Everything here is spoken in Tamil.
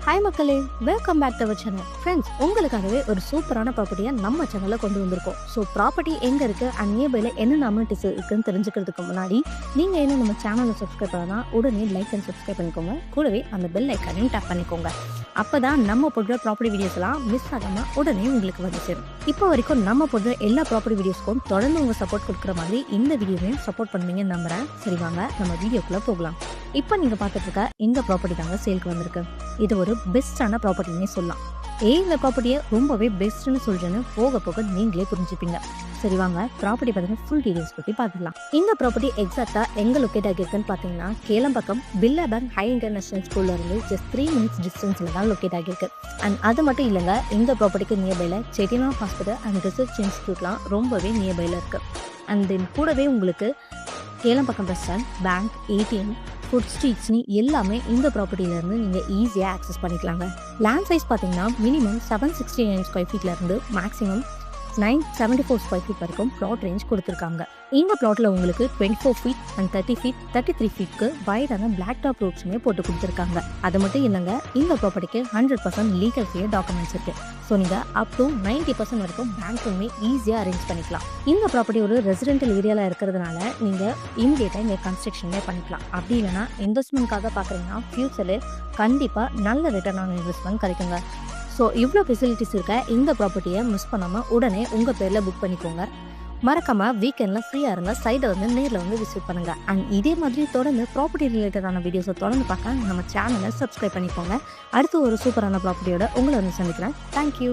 ஹாய் மக்களே, welcome back to our channel. Friends, உங்களுக்காகவே ஒரு சூப்பரான ப்ராப்பர்ட்டியை நம்ம சேனலில் கொண்டு வந்திருக்கோம். ஸோ ப்ராப்பர்ட்டி எங்கே இருக்குது அண்ட் நியர்பைல என்னென்ன அம்யூனிட்டிஸ் இருக்குன்னு தெரிஞ்சுக்கிறதுக்கு முன்னாடி நீங்கள் இன்னும் நம்ம சேனலை சப்ஸ்கிரைப் பண்ணலாம், உடனே லைக் அண்ட் சப்ஸ்கிரைப் பண்ணிக்கோங்க. கூடவே அந்த பெல் ஐக்கானையும் டேப் பண்ணிக்கோங்க. அப்போ தான் நம்ம போடுற ப்ராப்பர்ட்டி வீடியோஸ்லாம் மிஸ் ஆகாமல் உடனே உங்களுக்கு வந்து சேரும். இப்போ வரைக்கும் நம்ம போடுற எல்லா ப்ராப்பர்ட்டி வீடியோஸ்க்கும் தொடர்ந்து உங்கள் சப்போர்ட் கொடுக்குற மாதிரி இந்த வீடியோவையும் சப்போர்ட் பண்ணுவீங்கன்னு நம்புறேன். சரி, வாங்க நம்ம வீடியோக்குள்ளே போகலாம். இப்போ நீங்கள் பார்த்துட்டு இருக்க இந்த ப்ராப்பர்ட்டி தாங்க சேலுக்கு வந்திருக்கு. இது ஒரு பெஸ்டான ப்ராப்பர்ட்டினே சொல்லலாம். இந்த ப்ராப்பர்ட்டியை ரொம்பவே பெஸ்ட்னு சொல்றேன்னு போக போக நீங்களே புரிஞ்சுப்பீங்க. சரி, வாங்க ப்ராப்பர்ட்டி பற்றின ஃபுல் டீடைல்ஸ் பற்றி பார்த்துக்கலாம். இந்த ப்ராப்பர்ட்டி எக்ஸாக்டா எங்க லொக்கேட் ஆகியிருக்குன்னு பார்த்தீங்கன்னா, கேளம்பாக்கம் பில்லா பேங்க் ஹை இன்டர்நேஷனல் ஸ்கூல்ல இருந்து ஜஸ்ட் 3 minutes டிஸ்டன்ஸ்ல தான் லொக்கேட் ஆகியிருக்கு. அண்ட் அது மட்டும் இல்லைங்க, இந்த ப்ராப்பர்ட்டிக்கு நியர்பைல செட்டினா ஹாஸ்பிட்டல் அண்ட் ரிசர்ச் இன்ஸ்டியூட்லாம் ரொம்பவே நியர்பைல இருக்கு. அண்ட் தென் கூடவே உங்களுக்கு Kelambakkam bus stand, bank, ATM, food ஸ்ட்ரீட்ஸ்னு எல்லாமே இந்த ப்ராப்பர்ட்டியிலேருந்து நீங்கள் ஈஸியாக ஆக்சஸ் பண்ணிக்கலாங்க. லேண்ட் சைஸ் பார்த்தீங்கன்னா மினிமம் 769 ஸ்கொயர் ஃபீட்லேருந்து மேக்ஸிமம் 974 ஸ்கொயர் ஃபீட் வரைக்கும் ப்ளாட் ரேஞ்ச் கொடுத்துருக்காங்க. இந்த ப்ளாட்டில் உங்களுக்கு 24 ஃபீட் அண்ட் 30 ஃபீட் 33 ஃபீட்க்கு வைடான பிளாக் டாப் ரோட்ஸுமே போட்டு கொடுத்துருக்காங்க. அது மட்டும் இல்லைங்க, இந்த ப்ராப்பர்ட்டிக்கு 100% லீகல் ஃப்ரீ டாக்குமெண்ட்ஸ் இருக்குது. ஸோ நீங்கள் அப் டு 90% வரைக்கும் பேங்க் லோனுமே ஈஸியாக அரேஞ்ச் பண்ணிக்கலாம். இந்த ப்ராப்பர்ட்டி ஒரு ரெசிடென்டல் ஏரியாவில் இருக்கிறதுனால நீங்கள் இமீடியட்டாக இங்கே கன்ஸ்ட்ரக்ஷனே பண்ணிக்கலாம். அப்படி இல்லைனா இன்வெஸ்ட்மெண்ட்காக பார்க்குறீங்கன்னா ஃபியூச்சரில் கண்டிப்பாக நல்ல ரிட்டர்ன் ஆன் இன்வெஸ்ட்மெண்ட் கிடைக்குங்க. ஸோ இவ்வளோ ஃபெசிலிட்டிஸ் இருக்க இந்த ப்ராப்பர்ட்டியை மிஸ் பண்ணாமல் உடனே உங்கள் பேரில் புக் பண்ணிக்கோங்க. மறக்காமல் வீக்கெண்டில் ஃப்ரீயாக இருங்க, சைடை வந்து நேரில் வந்து விசிட் பண்ணுங்கள். அண்ட் இதே மாதிரி தொடர்ந்து ப்ராப்பர்ட்டி ரிலேட்டடான வீடியோஸை தொடர்ந்து பார்க்க நம்ம சேனலை சப்ஸ்கிரைப் பண்ணிக்கோங்க. அடுத்து ஒரு சூப்பரான ப்ராப்பர்ட்டியோட உங்களை வந்து சந்திக்கிறேன். தேங்க்யூ.